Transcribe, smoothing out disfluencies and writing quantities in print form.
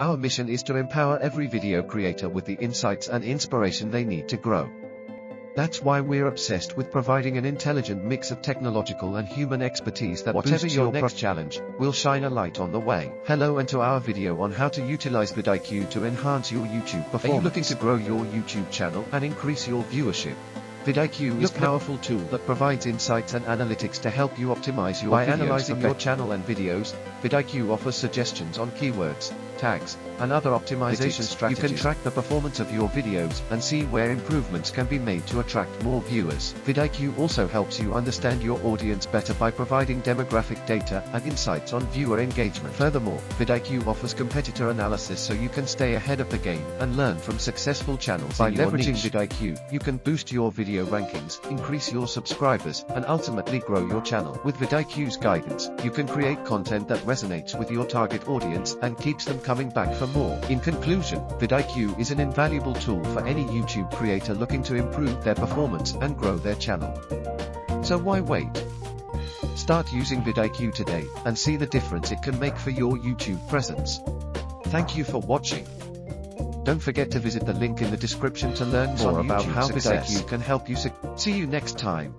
Our mission is to empower every video creator with the insights and inspiration they need to grow. That's why we're obsessed with providing an intelligent mix of technological and human expertise that whatever your next challenge, will shine a light on the way. Hello, and to our video on how to utilize VidIQ to enhance your YouTube performance. Are you looking to grow your YouTube channel and increase your viewership? VidIQ is a powerful tool that provides insights and analytics to help you optimize your videos. By analyzing your channel and videos, VidIQ offers suggestions on keywords, tags, and other optimization strategies. You can track the performance of your videos and see where improvements can be made to attract more viewers. VidIQ also helps you understand your audience better by providing demographic data and insights on viewer engagement. Furthermore, VidIQ offers competitor analysis so you can stay ahead of the game and learn from successful channels. By leveraging VidIQ, you can boost your video rankings, increase your subscribers, and ultimately grow your channel. With VidIQ's guidance, you can create content that resonates with your target audience and keeps them coming back for more. In conclusion, VidIQ is an invaluable tool for any YouTube creator looking to improve their performance and grow their channel. So why wait? Start using VidIQ today and see the difference it can make for your YouTube presence. Thank you for watching. Don't forget to visit the link in the description to learn more about how VidIQ can help you succeed. See you next time.